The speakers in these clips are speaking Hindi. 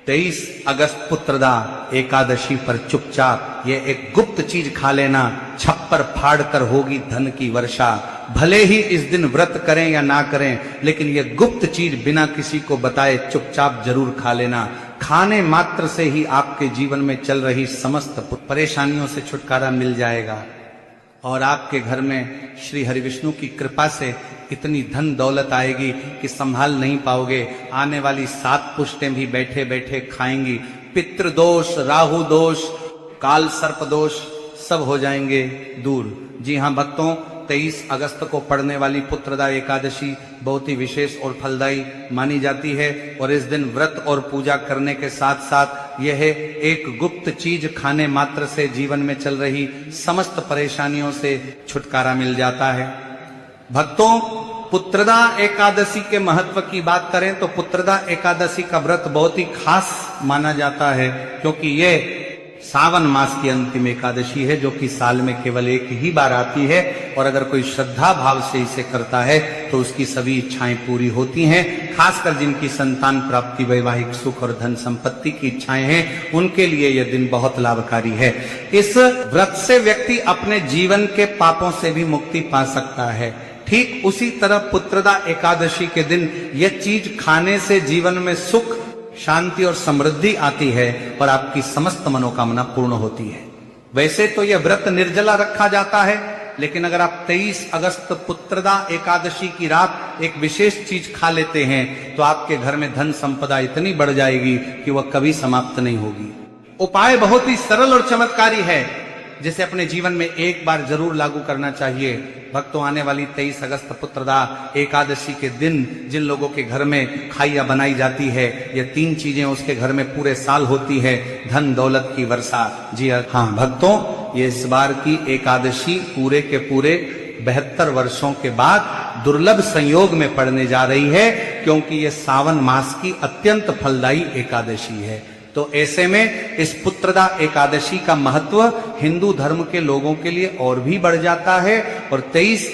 23 अगस्त पुत्रदा एकादशी पर चुपचाप ये एक गुप्त चीज खा लेना, छप्पर फाड़ कर होगी धन की वर्षा। भले ही इस दिन व्रत करें या ना करें, लेकिन ये गुप्त चीज बिना किसी को बताए चुपचाप जरूर खा लेना। खाने मात्र से ही आपके जीवन में चल रही समस्त परेशानियों से छुटकारा मिल जाएगा और आपके घर में श्री हरिविष्णु की कृपा से इतनी धन दौलत आएगी कि संभाल नहीं पाओगे। आने वाली 7 पुश्तें भी बैठे बैठे खाएंगी। पितृदोष, राहु दोष, काल सर्प दोष सब हो जाएंगे दूर। जी हाँ भक्तों, 23 अगस्त को पड़ने वाली पुत्रदा एकादशी बहुत ही विशेष और फलदायी मानी जाती है और इस दिन व्रत और पूजा करने के साथ साथ यह एक गुप्त चीज खाने मात्र से जीवन में चल रही समस्त परेशानियों से छुटकारा मिल जाता है। भक्तों, पुत्रदा एकादशी के महत्व की बात करें तो पुत्रदा एकादशी का व्रत बहुत ही खास माना जाता है, क्योंकि यह सावन मास की अंतिम एकादशी है जो कि साल में केवल एक ही बार आती है और अगर कोई श्रद्धा भाव से इसे करता है तो उसकी सभी इच्छाएं पूरी होती हैं। खासकर जिनकी संतान प्राप्ति, वैवाहिक सुख और धन संपत्ति की इच्छाएं हैं, उनके लिए यह दिन बहुत लाभकारी है। इस व्रत से व्यक्ति अपने जीवन के पापों से भी मुक्ति पा सकता है। ठीक उसी तरह पुत्रदा एकादशी के दिन यह चीज खाने से जीवन में सुख, शांति और समृद्धि आती है और आपकी समस्त मनोकामना पूर्ण होती है। वैसे तो यह व्रत निर्जला रखा जाता है, लेकिन अगर आप 23 अगस्त पुत्रदा एकादशी की रात एक विशेष चीज खा लेते हैं तो आपके घर में धन संपदा इतनी बढ़ जाएगी कि वह कभी समाप्त नहीं होगी। उपाय बहुत ही सरल और चमत्कारी है, जिसे अपने जीवन में एक बार जरूर लागू करना चाहिए। भक्तों, आने वाली 23 अगस्त पुत्रदा एकादशी के दिन जिन लोगों के घर में खाइया बनाई जाती है, ये 3 चीजें उसके घर में पूरे साल होती है। धन दौलत की वर्षा। जी हाँ भक्तों, ये इस बार की एकादशी पूरे के पूरे 72 वर्षों के बाद दुर्लभ संयोग में पड़ने जा रही है, क्योंकि ये सावन मास की अत्यंत फलदायी एकादशी है। तो ऐसे में इस पुत्रदा एकादशी का महत्व हिंदू धर्म के लोगों के लिए और भी बढ़ जाता है और 23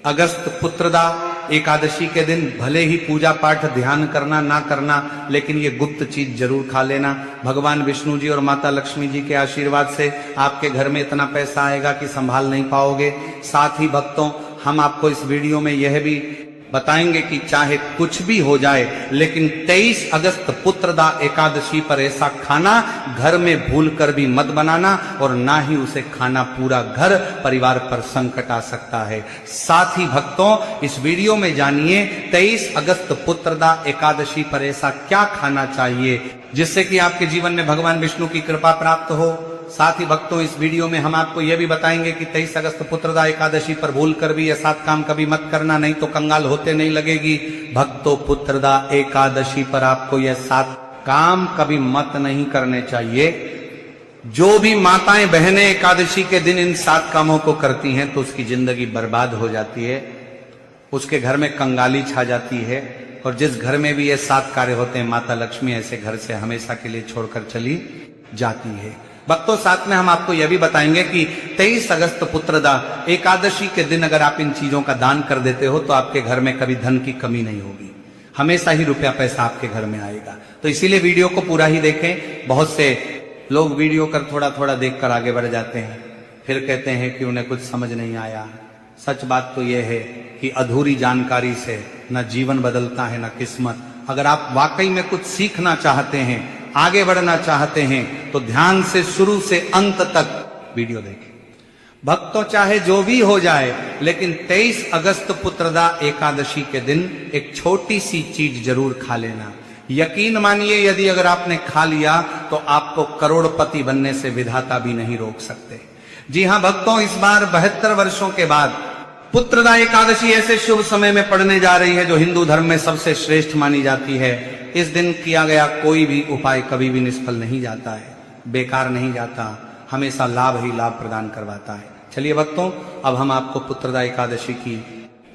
अगस्त पुत्रदा एकादशी के दिन भले ही पूजा पाठ ध्यान करना ना करना, लेकिन ये गुप्त चीज जरूर खा लेना। भगवान विष्णु जी और माता लक्ष्मी जी के आशीर्वाद से आपके घर में इतना पैसा आएगा कि संभाल नहीं पाओगे। साथ ही भक्तों, हम आपको इस वीडियो में यह भी बताएंगे कि चाहे कुछ भी हो जाए, लेकिन 23 अगस्त पुत्रदा एकादशी पर ऐसा खाना घर में भूल कर भी मत बनाना और ना ही उसे खाना पूरा घर परिवार पर संकट आ सकता है। साथ ही भक्तों, इस वीडियो में जानिए 23 अगस्त पुत्रदा एकादशी पर ऐसा क्या खाना चाहिए जिससे कि आपके जीवन में भगवान विष्णु की कृपा प्राप्त हो। साथ ही भक्तों, इस वीडियो में हम आपको यह भी बताएंगे कि 23 अगस्त पुत्रदा एकादशी पर भूल कर भी ये 7 काम कभी मत करना, नहीं तो कंगाल होते नहीं लगेगी। भक्तों, पुत्रदा एकादशी पर आपको यह 7 काम कभी मत नहीं करने चाहिए। जो भी माताएं बहनें एकादशी के दिन इन 7 कामों को करती हैं तो उसकी जिंदगी बर्बाद हो जाती है, उसके घर में कंगाली छा जाती है और जिस घर में भी ये 7 कार्य होते हैं, माता लक्ष्मी ऐसे घर से हमेशा के लिए छोड़कर चली जाती है। भक्तों, साथ में हम आपको यह भी बताएंगे कि 23 अगस्त पुत्रदा एकादशी के दिन अगर आप इन चीजों का दान कर देते हो तो आपके घर में कभी धन की कमी नहीं होगी, हमेशा ही रुपया पैसा आपके घर में आएगा। तो इसीलिए वीडियो को पूरा ही देखें। बहुत से लोग वीडियो कर थोड़ा थोड़ा देखकर आगे बढ़ जाते हैं, फिर कहते हैं कि उन्हें कुछ समझ नहीं आया। सच बात तो यह है कि अधूरी जानकारी से न जीवन बदलता है न किस्मत। अगर आप वाकई में कुछ सीखना चाहते हैं, आगे बढ़ना चाहते हैं, तो ध्यान से शुरू से अंत तक वीडियो देखें। भक्तों, चाहे जो भी हो जाए, लेकिन 23 अगस्त पुत्रदा एकादशी के दिन एक छोटी सी चीज जरूर खा लेना। यकीन मानिए, यदि अगर आपने खा लिया तो आपको करोड़पति बनने से विधाता भी नहीं रोक सकते। जी हाँ भक्तों, इस बार 72 वर्षों के बाद पुत्रदा एकादशी ऐसे शुभ समय में पड़ने जा रही है जो हिंदू धर्म में सबसे श्रेष्ठ मानी जाती है। इस दिन किया गया कोई भी उपाय कभी भी निष्फल नहीं जाता है, बेकार नहीं जाता, हमेशा लाभ ही लाभ प्रदान करवाता है। चलिए भक्तों, अब हम आपको पुत्रदा एकादशी की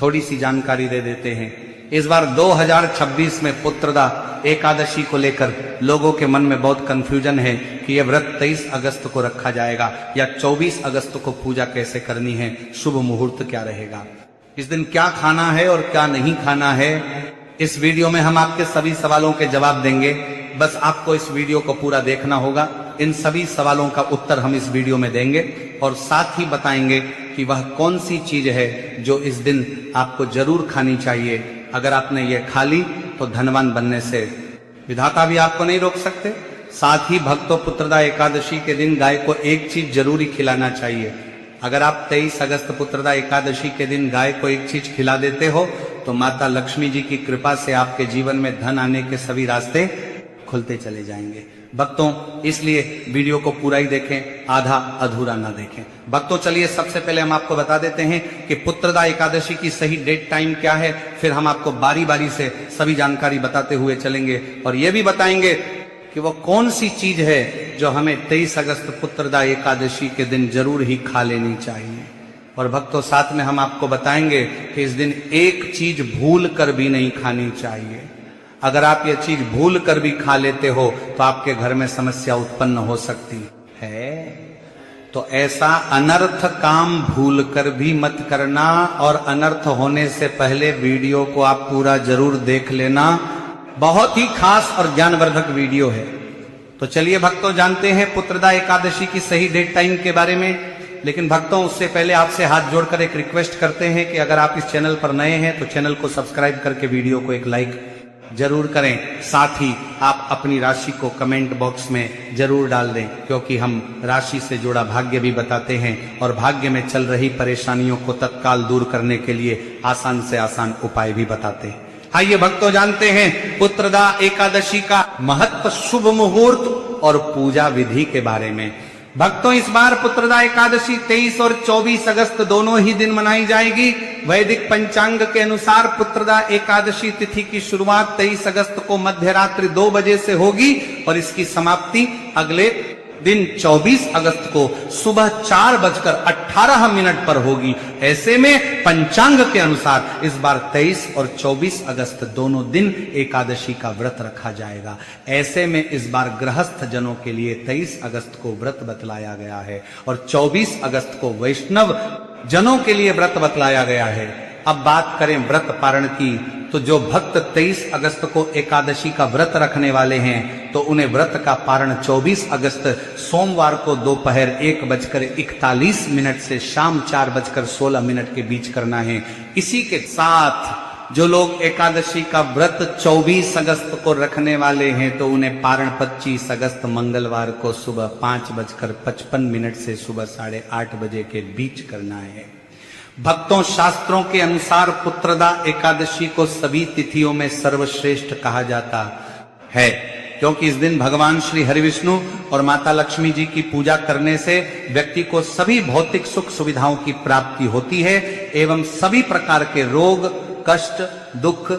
थोड़ी सी जानकारी दे देते हैं। इस बार 2026 में पुत्रदा एकादशी को लेकर लोगों के मन में बहुत कंफ्यूजन है कि यह व्रत 23 अगस्त को रखा जाएगा या 24 अगस्त को पूजा कैसे करनी है, शुभ मुहूर्त क्या रहेगा, इस दिन क्या खाना है और क्या नहीं खाना है। इस वीडियो में हम आपके सभी सवालों के जवाब देंगे। बस आपको इस वीडियो को पूरा देखना होगा। इन सभी सवालों का उत्तर हम इस वीडियो में देंगे और साथ ही बताएंगे कि वह कौन सी चीज है जो इस दिन आपको जरूर खानी चाहिए। अगर आपने ये खा ली तो धनवान बनने से विधाता भी आपको नहीं रोक सकते। साथ ही भक्तों, पुत्रदा एकादशी के दिन गाय को एक चीज जरूर ही खिलाना चाहिए। अगर आप 23 अगस्त पुत्रदा एकादशी के दिन गाय को एक चीज खिला देते हो तो माता लक्ष्मी जी की कृपा से आपके जीवन में धन आने के सभी रास्ते खुलते चले जाएंगे। भक्तों, इसलिए वीडियो को पूरा ही देखें, आधा अधूरा ना देखें। भक्तों, चलिए सबसे पहले हम आपको बता देते हैं कि पुत्रदा एकादशी की सही डेट टाइम क्या है। फिर हम आपको बारी बारी से सभी जानकारी बताते हुए चलेंगे और यह भी बताएंगे कि वो कौन सी चीज है जो हमें 23 अगस्त पुत्रदा एकादशी के दिन जरूर ही खा लेनी चाहिए। और भक्तों, साथ में हम आपको बताएंगे कि इस दिन एक चीज भूल कर भी नहीं खानी चाहिए। अगर आप ये चीज भूल कर भी खा लेते हो तो आपके घर में समस्या उत्पन्न हो सकती है। तो ऐसा अनर्थ काम भूल कर भी मत करना और अनर्थ होने से पहले वीडियो को आप पूरा जरूर देख लेना। बहुत ही खास और ज्ञानवर्धक वीडियो है। तो चलिए भक्तों, जानते हैं पुत्रदा एकादशी की सही डेट टाइम के बारे में। लेकिन भक्तों, उससे पहले आपसे हाथ जोड़कर एक रिक्वेस्ट करते हैं कि अगर आप इस चैनल पर नए हैं तो चैनल को सब्सक्राइब करके वीडियो को एक लाइक जरूर करें। साथ ही आप अपनी राशि को कमेंट बॉक्स में जरूर डाल दें, क्योंकि हम राशि से जुड़ा भाग्य भी बताते हैं और भाग्य में चल रही परेशानियों को तत्काल दूर करने के लिए आसान से आसान उपाय भी बताते हैं। आइए भक्तों, जानते हैं पुत्रदा एकादशी का महत्व, शुभ मुहूर्त और पूजा विधि के बारे में। भक्तों, इस बार पुत्रदा एकादशी 23 और 24 अगस्त दोनों ही दिन मनाई जाएगी। वैदिक पंचांग के अनुसार पुत्रदा एकादशी तिथि की शुरुआत 23 अगस्त को मध्य रात्रि 2 बजे से होगी और इसकी समाप्ति अगले दिन 24 अगस्त को सुबह 4:18 पर होगी। ऐसे में पंचांग के अनुसार इस बार 23 और 24 अगस्त दोनों दिन एकादशी का व्रत रखा जाएगा। ऐसे में इस बार गृहस्थ जनों के लिए 23 अगस्त को व्रत बतलाया गया है और 24 अगस्त को वैष्णव जनों के लिए व्रत बतलाया गया है। अब बात करें व्रत पारण की, तो जो भक्त 23 अगस्त को एकादशी का व्रत रखने वाले हैं तो उन्हें व्रत का पारण 24 अगस्त सोमवार को दोपहर 1:41 से शाम 4:16 के बीच करना है। इसी के साथ जो लोग एकादशी का व्रत 24 अगस्त को रखने वाले हैं तो उन्हें पारण 25 अगस्त मंगलवार को सुबह 5:55 से सुबह 8:30 बजे के बीच करना है। भक्तों, शास्त्रों के अनुसार पुत्रदा एकादशी को सभी तिथियों में सर्वश्रेष्ठ कहा जाता है, क्योंकि इस दिन भगवान श्री हरिविष्णु और माता लक्ष्मी जी की पूजा करने से व्यक्ति को सभी भौतिक सुख सुविधाओं की प्राप्ति होती है एवं सभी प्रकार के रोग, कष्ट, दुख,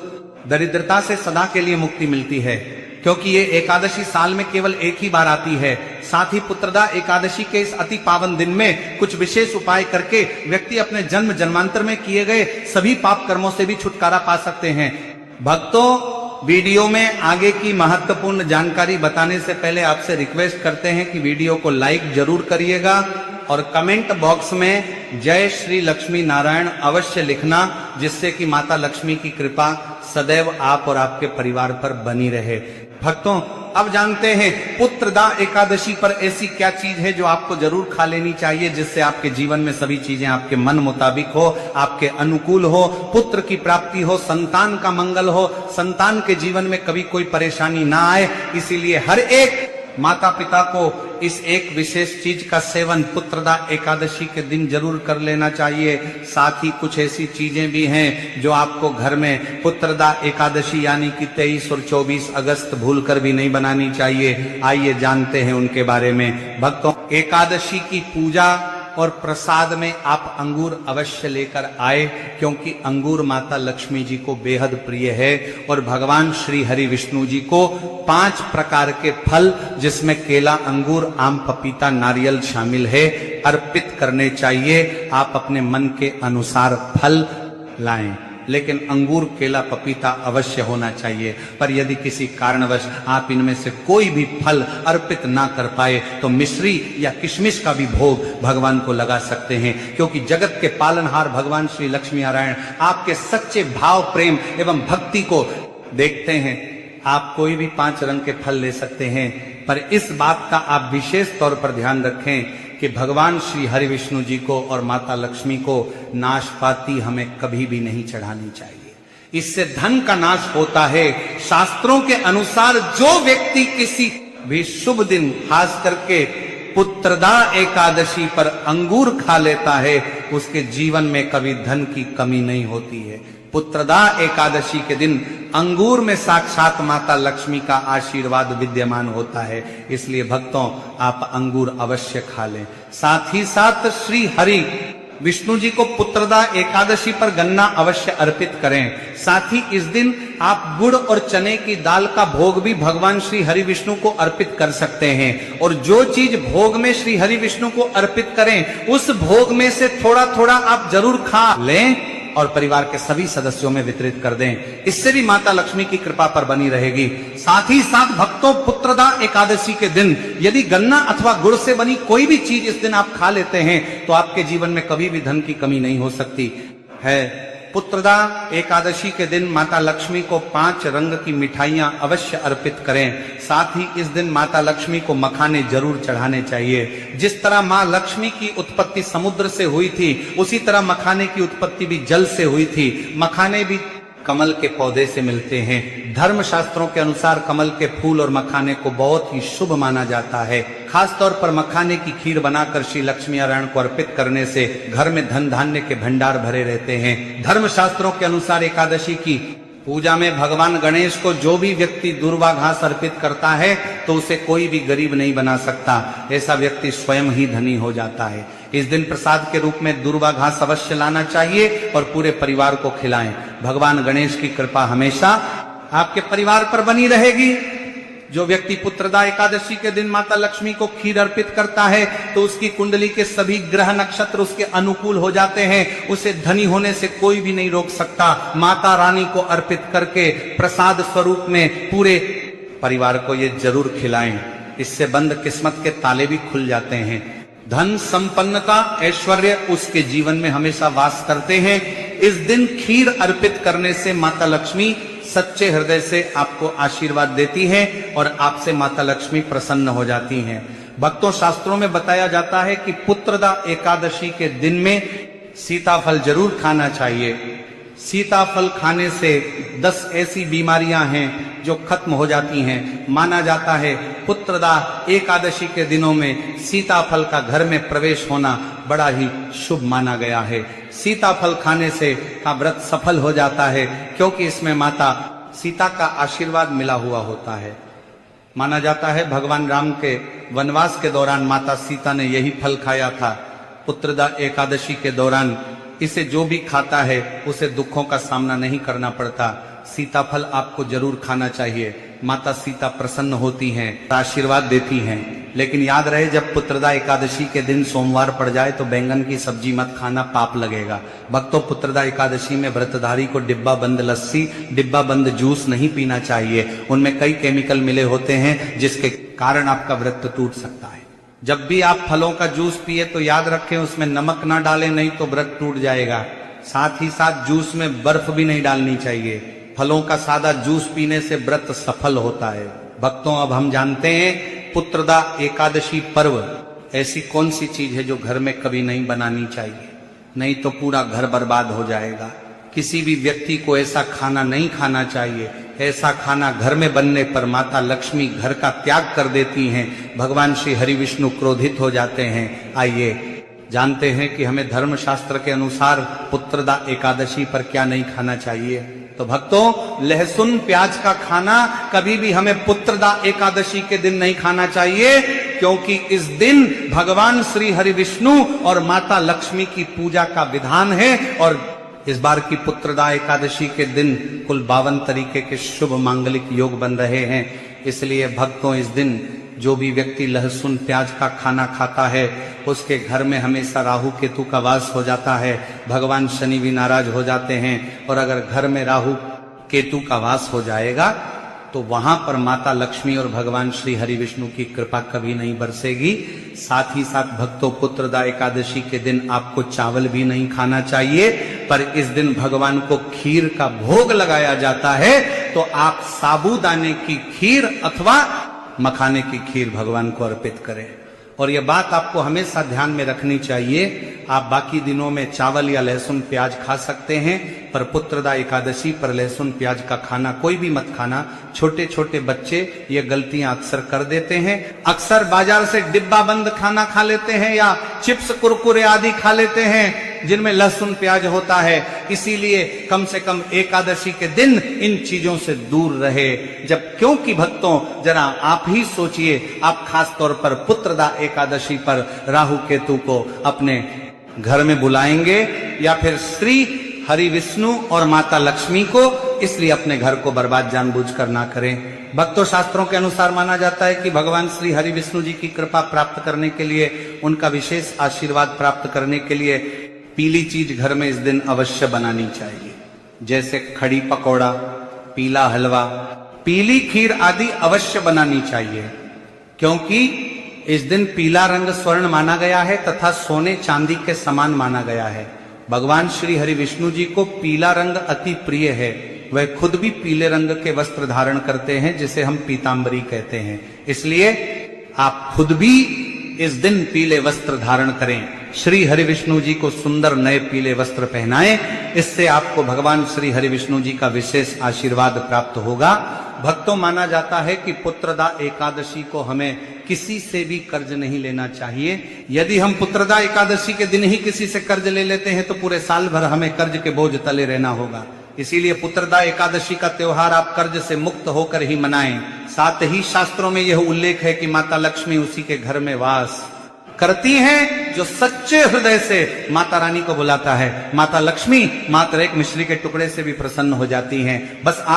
दरिद्रता से सदा के लिए मुक्ति मिलती है। क्योंकि ये एकादशी साल में केवल एक ही बार आती है। साथ ही पुत्रदा एकादशी के इस अति पावन दिन में कुछ विशेष उपाय करके व्यक्ति अपने जन्म जन्मांतर में किए गए सभी पाप कर्मों से भी छुटकारा पा सकते हैं। भक्तों, वीडियो में आगे की महत्वपूर्ण जानकारी बताने से पहले आपसे रिक्वेस्ट करते हैं कि वीडियो को लाइक जरूर करिएगा और कमेंट बॉक्स में जय श्री लक्ष्मी नारायण अवश्य लिखना, जिससे कि माता लक्ष्मी की कृपा सदैव आप और आपके परिवार पर बनी रहे। भक्तों, अब जानते हैं पुत्रदा एकादशी पर ऐसी क्या चीज है जो आपको जरूर खा लेनी चाहिए, जिससे आपके जीवन में सभी चीजें आपके मन मुताबिक हो, आपके अनुकूल हो, पुत्र की प्राप्ति हो, संतान का मंगल हो, संतान के जीवन में कभी कोई परेशानी ना आए। इसीलिए हर एक माता पिता को इस एक विशेष चीज का सेवन पुत्रदा एकादशी के दिन जरूर कर लेना चाहिए। साथ ही कुछ ऐसी चीजें भी हैं जो आपको घर में पुत्रदा एकादशी यानी कि 23 और 24 अगस्त भूलकर भी नहीं बनानी चाहिए। आइए जानते हैं उनके बारे में। भक्तों, एकादशी की पूजा और प्रसाद में आप अंगूर अवश्य लेकर आए, क्योंकि अंगूर माता लक्ष्मी जी को बेहद प्रिय है और भगवान श्री हरि विष्णु जी को 5 प्रकार के फल, जिसमें केला, अंगूर, आम, पपीता, नारियल शामिल है, अर्पित करने चाहिए। आप अपने मन के अनुसार फल लाएं, लेकिन अंगूर, केला, पपीता अवश्य होना चाहिए। पर यदि किसी कारणवश आप इनमें से कोई भी फल अर्पित ना कर पाए तो मिश्री या किशमिश का भी भोग भगवान को लगा सकते हैं, क्योंकि जगत के पालनहार भगवान श्री लक्ष्मी नारायण आपके सच्चे भाव, प्रेम एवं भक्ति को देखते हैं। आप कोई भी 5 रंग के फल ले सकते हैं, पर इस बात का आप विशेष तौर पर ध्यान रखें कि भगवान श्री हरि विष्णु जी को और माता लक्ष्मी को नाशपाती हमें कभी भी नहीं चढ़ानी चाहिए। इससे धन का नाश होता है। शास्त्रों के अनुसार जो व्यक्ति किसी भी शुभ दिन, खास करके पुत्रदा एकादशी पर अंगूर खा लेता है, उसके जीवन में कभी धन की कमी नहीं होती है। पुत्रदा एकादशी के दिन अंगूर में साक्षात माता लक्ष्मी का आशीर्वाद विद्यमान होता है। इसलिए भक्तों, आप अंगूर अवश्य खा लें। साथ ही साथ श्री हरि विष्णु जी को पुत्रदा एकादशी पर गन्ना अवश्य अर्पित करें। साथ ही इस दिन आप गुड़ और चने की दाल का भोग भी भगवान श्री हरि विष्णु को अर्पित कर सकते हैं। और जो चीज भोग में श्री हरि विष्णु को अर्पित करें, उस भोग में से थोड़ा थोड़ा आप जरूर खा लें और परिवार के सभी सदस्यों में वितरित कर दें। इससे भी माता लक्ष्मी की कृपा पर बनी रहेगी। साथ ही साथ भक्तों, पुत्रदा एकादशी के दिन यदि गन्ना अथवा गुड़ से बनी कोई भी चीज इस दिन आप खा लेते हैं, तो आपके जीवन में कभी भी धन की कमी नहीं हो सकती है। पुत्रदा एकादशी के दिन माता लक्ष्मी को 5 रंग की मिठाइयां अवश्य अर्पित करें। साथ ही इस दिन माता लक्ष्मी को मखाने जरूर चढ़ाने चाहिए। जिस तरह मां लक्ष्मी की उत्पत्ति समुद्र से हुई थी, उसी तरह मखाने की उत्पत्ति भी जल से हुई थी। मखाने भी कमल के पौधे से मिलते हैं। धर्म शास्त्रों के अनुसार कमल के फूल और मखाने को बहुत ही शुभ माना जाता है। खास तौर पर मखाने की खीर बनाकर श्री लक्ष्मी नारायण को अर्पित करने से घर में धन धान्य के भंडार भरे रहते हैं। धर्म शास्त्रों के अनुसार एकादशी की पूजा में भगवान गणेश को जो भी व्यक्ति दूर्वा घास अर्पित करता है, तो उसे कोई भी गरीब नहीं बना सकता। ऐसा व्यक्ति स्वयं ही धनी हो जाता है। इस दिन प्रसाद के रूप में दूर्वा घास अवश्य लाना चाहिए और पूरे परिवार को खिलाएं। भगवान गणेश की कृपा हमेशा आपके परिवार पर बनी रहेगी। जो व्यक्ति पुत्रदा एकादशी के दिन माता लक्ष्मी को खीर अर्पित करता है, तो उसकी कुंडली के सभी ग्रह नक्षत्र उसके अनुकूल हो जाते हैं। उसे धनी होने से कोई भी नहीं रोक सकता। माता रानी को अर्पित करके प्रसाद स्वरूप में पूरे परिवार को ये जरूर खिलाएं। इससे बंद किस्मत के ताले भी खुल जाते हैं। धन, संपन्नता, ऐश्वर्य उसके जीवन में हमेशा वास करते हैं। इस दिन खीर अर्पित करने से माता लक्ष्मी सच्चे हृदय से आपको आशीर्वाद देती है और आपसे माता लक्ष्मी प्रसन्न हो जाती हैं। भक्तों, शास्त्रों में बताया जाता है कि पुत्रदा एकादशी के दिन में सीताफल जरूर खाना चाहिए। सीताफल खाने से 10 ऐसी बीमारियां हैं जो खत्म हो जाती हैं। माना जाता है पुत्रदा एकादशी के दिनों में सीताफल का घर में प्रवेश होना बड़ा ही शुभ माना गया है। सीताफल खाने से का व्रत सफल हो जाता है, क्योंकि इसमें माता सीता का आशीर्वाद मिला हुआ होता है। माना जाता है भगवान राम के वनवास के दौरान माता सीता ने यही फल खाया था। पुत्रदा एकादशी के दौरान इसे जो भी खाता है उसे दुखों का सामना नहीं करना पड़ता। सीताफल आपको जरूर खाना चाहिए। माता सीता प्रसन्न होती हैं, आशीर्वाद देती हैं। लेकिन याद रहे, जब पुत्रदा एकादशी के दिन सोमवार पड़ जाए तो बैंगन की सब्जी मत खाना, पाप लगेगा। भक्तों, पुत्रदा एकादशी में व्रतधारी को डिब्बा बंद लस्सी, डिब्बा बंद जूस नहीं पीना चाहिए। उनमें कई केमिकल मिले होते हैं जिसके कारण आपका व्रत टूट सकता है। जब भी आप फलों का जूस पिए तो याद रखें उसमें नमक ना डालें, नहीं तो व्रत टूट जाएगा। साथ ही साथ जूस में बर्फ भी नहीं डालनी चाहिए। फलों का सादा जूस पीने से व्रत सफल होता है। भक्तों, अब हम जानते हैं पुत्रदा एकादशी पर्व ऐसी कौन सी चीज है जो घर में कभी नहीं बनानी चाहिए, नहीं तो पूरा घर बर्बाद हो जाएगा। किसी भी व्यक्ति को ऐसा खाना नहीं खाना चाहिए। ऐसा खाना घर में बनने पर माता लक्ष्मी घर का त्याग कर देती हैं। भगवान श्री हरि विष्णु क्रोधित हो जाते हैं। आइए जानते हैं कि हमें धर्म शास्त्र के अनुसार पुत्रदा एकादशी पर क्या नहीं खाना चाहिए। तो भक्तों, लहसुन प्याज का खाना कभी भी हमें पुत्रदा एकादशी के दिन नहीं खाना चाहिए, क्योंकि इस दिन भगवान श्री हरि विष्णु और माता लक्ष्मी की पूजा का विधान है। और इस बार की पुत्रदा एकादशी के दिन कुल 52 तरीके के शुभ मांगलिक योग बन रहे हैं। इसलिए भक्तों, इस दिन जो भी व्यक्ति लहसुन प्याज का खाना खाता है उसके घर में हमेशा राहु केतु का वास हो जाता है। भगवान शनि भी नाराज हो जाते हैं। और अगर घर में राहु केतु का वास हो जाएगा तो वहां पर माता लक्ष्मी और भगवान श्री हरि विष्णु की कृपा कभी नहीं बरसेगी। साथ ही साथ भक्तों, पुत्रदा एकादशी के दिन आपको चावल भी नहीं खाना चाहिए, पर इस दिन भगवान को खीर का भोग लगाया जाता है। तो आप साबूदाने की खीर अथवा मखाने की खीर भगवान को अर्पित करें। और यह बात आपको हमेशा ध्यान में रखनी चाहिए, आप बाकी दिनों में चावल या लहसुन प्याज खा सकते हैं, पर पुत्रदा एकादशी पर लहसुन प्याज का खाना कोई भी मत खाना। छोटे छोटे बच्चे ये गलतियां अक्सर कर देते हैं, अक्सर बाजार से डिब्बा बंद खाना खा लेते हैं या चिप्स कुरकुरे आदि खा लेते हैं जिनमें लहसुन प्याज होता है। इसीलिए कम से कम एकादशी के दिन इन चीजों से दूर रहे। जब क्योंकि भक्तों जरा आप ही सोचिए, आप खास तौर पर पुत्रदा एकादशी पर राहु केतु को अपने घर में बुलाएंगे या फिर श्री हरि विष्णु और माता लक्ष्मी को, इसलिए अपने घर को बर्बाद जानबूझकर ना करें। भक्तों शास्त्रों के अनुसार माना जाता है कि भगवान श्री हरि विष्णु जी की कृपा प्राप्त करने के लिए, उनका विशेष आशीर्वाद प्राप्त करने के लिए पीली चीज घर में इस दिन अवश्य बनानी चाहिए, जैसे खड़ी पकौड़ा, पीला हलवा, पीली खीर आदि अवश्य बनानी चाहिए, क्योंकि इस दिन पीला रंग स्वर्ण माना गया है तथा सोने चांदी के समान माना गया है। भगवान श्री हरि विष्णु जी को पीला रंग अति प्रिय है, वह खुद भी पीले रंग के वस्त्र धारण करते हैं जिसे हम पीतांबरी कहते हैं। इसलिए आप खुद भी इस दिन पीले वस्त्र धारण करें, श्री हरि विष्णु जी को सुंदर नए पीले वस्त्र पहनाएं, इससे आपको भगवान श्री हरि विष्णु जी का विशेष आशीर्वाद प्राप्त होगा। भक्तों माना जाता है कि पुत्रदा एकादशी को हमें किसी से भी कर्ज नहीं लेना चाहिए। यदि हम पुत्रदा एकादशी के दिन ही किसी से कर्ज ले लेते हैं तो पूरे साल भर हमें कर्ज के बोझ तले रहना होगा। इसीलिए पुत्रदा एकादशी का त्योहार आप कर्ज से मुक्त होकर ही मनाएं। साथ ही शास्त्रों में यह उल्लेख है कि माता लक्ष्मी उसी के घर में वास करती हैं जो सच्चे हृदय से माता रानी को बुलाता है। माता लक्ष्मी मात्र एक मिश्री के टुकड़े से भी प्रसन्न हो जाती हैं। बस आप